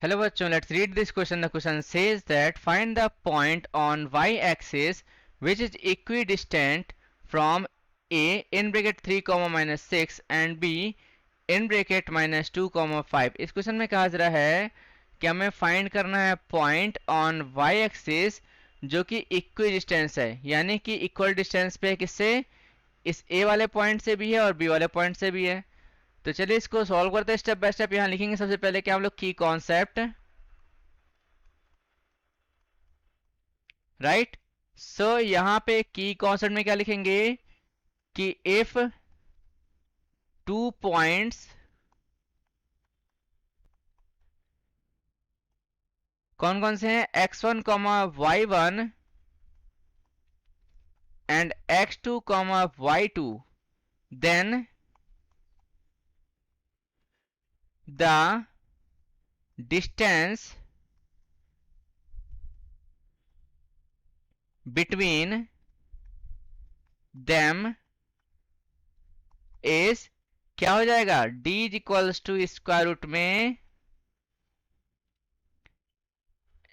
Hello bachcho, let's read this question. The question says that find the point on y-axis which is equidistant from a in bracket 3 comma minus 6 and b in bracket minus 2 comma 5. इस question में कहा जा रहा है कि हमें find करना है पॉइंट ऑन y एक्सिस जो कि इक्विडिस्टेंस है, यानी कि इक्वल डिस्टेंस पे किससे, इस a वाले पॉइंट से भी है और b वाले पॉइंट से भी है। तो चलिए इसको सॉल्व करते हैं स्टेप बाय स्टेप। यहाँ लिखेंगे सबसे पहले क्या हम लोग की कॉन्सेप्ट, राइट। सो यहाँ पे की कॉन्सेप्ट में क्या लिखेंगे कि इफ टू पॉइंट्स कौन कौन से हैं, x1 comma y1 and x2 comma y2, then the distance between them is क्या हो जाएगा, d is equals to square root में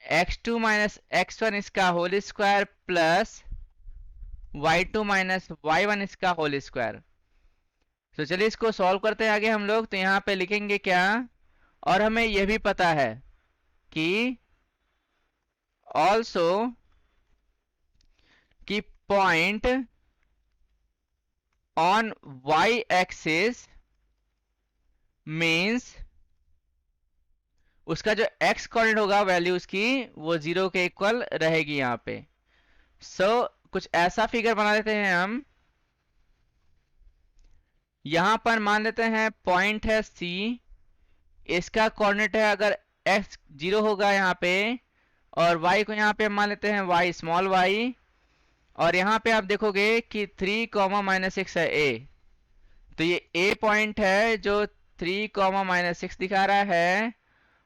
x2 माइनस x1 इसका whole square plus y2 minus y1 इसका होल स्क्वायर। तो चलिए इसको सॉल्व करते हैं आगे हम लोग। तो यहाँ पे लिखेंगे क्या, और हमें यह भी पता है कि ऑल्सो कि point on y axis means उसका जो x कोऑर्डिनेट होगा वैल्यू उसकी वो 0 के इक्वल रहेगी यहाँ पे। सो कुछ ऐसा फिगर बना लेते हैं हम। यहां पर मान लेते हैं पॉइंट है C, इसका कोऑर्डिनेट है अगर x 0 होगा यहाँ पे, और y को यहाँ पे मान लेते हैं y स्मॉल y, और यहाँ पे आप देखोगे कि 3 कॉमा माइनस 6 है a, तो ये a पॉइंट है जो 3 कॉमा माइनस 6 दिखा रहा है,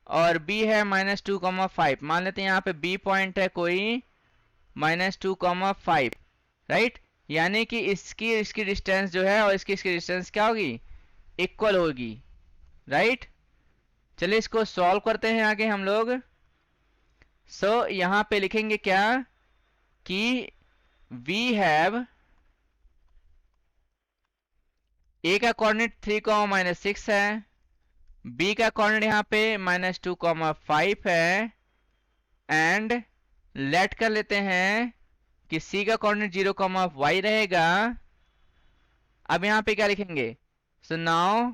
और b है माइनस 2 कॉमा 5। मान लेते हैं यहाँ पे b पॉइंट है कोई माइनस 2 कॉमा 5, राइट। यानी कि इसकी इसकी डिस्टेंस जो है और इसकी डिस्टेंस क्या होगी, इक्वल होगी, राइट। चलिए इसको सॉल्व करते हैं आगे हम लोग। सो यहाँ पे लिखेंगे क्या कि वी हैव ए का कोऑर्डिनेट 3 कॉमा माइनस 6 है, बी का कोऑर्डिनेट यहाँ पे माइनस 2 कॉमा 5 है, एंड लेट कर लेते हैं कि सी का कोऑर्डिनेट 0 कॉमा वाई रहेगा। अब यहाँ पे क्या लिखेंगे, सो नाउ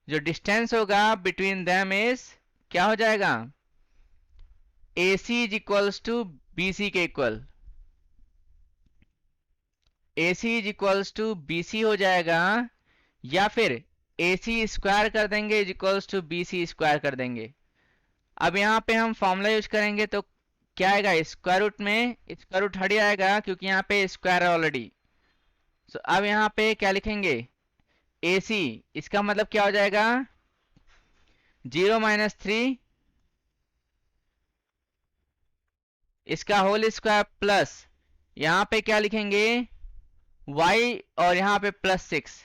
जो डिस्टेंस होगा बिटवीन देम इज क्या हो जाएगा, A C is equals to B C के equal, A C is equals to B C हो जाएगा, या फिर ए सी स्क्वायर कर देंगे is equals to B C square कर देंगे। अब यहाँ पे हम फॉर्मूला यूज करेंगे तो क्या आएगा, स्क्वायर रूट में स्क्वायर रूट हट जाएगा क्योंकि यहाँ पे स्क्वायर है ऑलरेडी। सो अब यहाँ पे क्या लिखेंगे, ए सी, इसका मतलब क्या हो जाएगा 0 माइनस 3 इसका होल स्क्वायर प्लस यहाँ पे क्या लिखेंगे y, और यहाँ पे प्लस 6,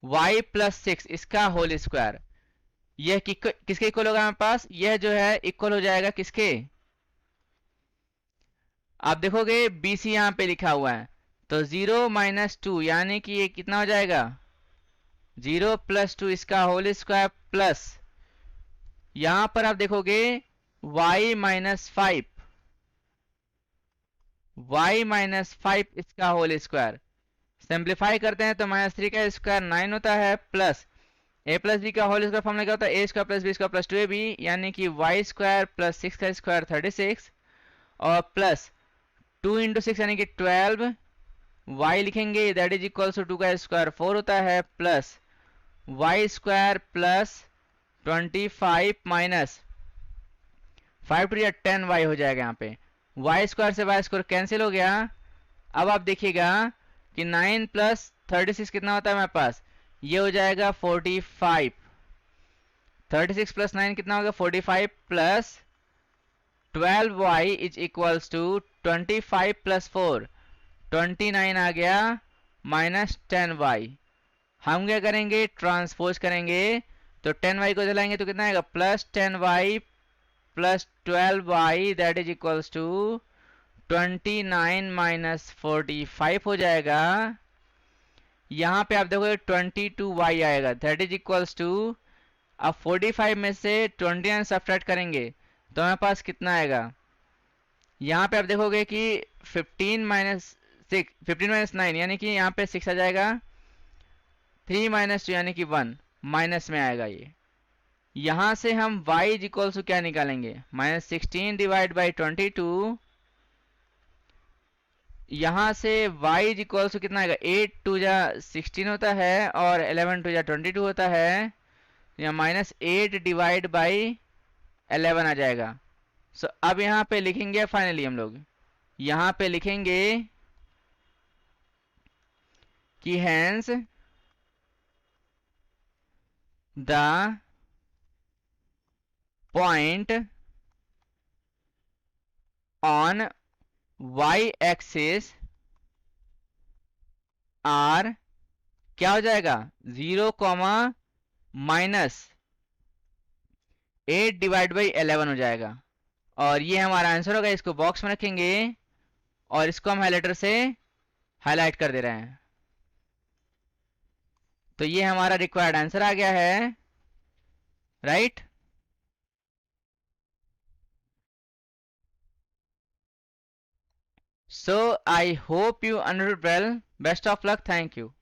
y प्लस 6 इसका होल स्क्वायर। यह किसके इक्वल होगा हमारे पास, यह जो है इक्वल हो जाएगा किसके, आप देखोगे बी सी यहाँ पे लिखा हुआ है, तो 0 माइनस 2 यानी कि ये कितना हो जाएगा 0 प्लस 2 इसका होल स्क्वायर प्लस यहाँ पर आप देखोगे y माइनस 5, y माइनस 5 इसका होल स्क्वायर। सिंप्लीफाई करते हैं तो माइनस 3 का स्क्वायर 9 होता है, प्लस a प्लस बी का होल स्क्वायर फॉर्मूला क्या होता है, a square plus B square plus 2ab, यानी कि y स्क्वायर प्लस 6 का स्क्वायर 36, और प्लस 2 इंटू 6 यानी कि 12, y लिखेंगे दैट इज इक्वल टू 2 का स्क्वायर 4 होता है, plus y square plus 25 minus 5 two 10y हो जाएगा। यहाँ पे y स्क्वायर से y स्क्वायर कैंसिल हो गया। अब आप देखिएगा कि 9 प्लस 36 कितना होता है हमारे पास, ये हो जाएगा 45, 36 प्लस 9 कितना होगा 45, plus 12y is equals to 25 plus 4 29 आ गया, माइनस 10y। हम क्या करेंगे ट्रांसपोज करेंगे तो 10y को जलाएंगे तो कितना आएगा, plus 10y plus 12y that is equals to 29 minus 45 हो जाएगा। यहाँ पे आप देखोगे 22y आएगा दैट इज इक्वल्स टू, अब 45 में से 29 सब्ट्रैक्ट करेंगे तो हमारे पास कितना आएगा, यहाँ पे आप देखोगे कि 15 माइनस 9 यानी कि यहाँ पे 6 आ जाएगा, 3 माइनस 2 यानी कि 1 माइनस में आएगा ये। यहाँ से हम y इज इक्वल टू क्या निकालेंगे, -16 डिवाइड बाई 22। यहाँ से y इज इक्वल टू कितना आएगा, 8 टू जा 16 होता है और 11 टू जा 22 होता है, या -8 डिवाइड बाई 11 आ जाएगा। सो अब यहाँ पे लिखेंगे फाइनली हम लोग, यहाँ पे लिखेंगे कि hence the point on y axis are क्या हो जाएगा, 0, -8 डिवाइड बाई 11 हो जाएगा। और ये हमारा आंसर होगा, इसको बॉक्स में रखेंगे और इसको हम हाइलाइटर से हाईलाइट कर दे रहे हैं। तो ये हमारा रिक्वायर्ड आंसर आ गया है, right. So I hope you understood well. Best of luck. Thank you.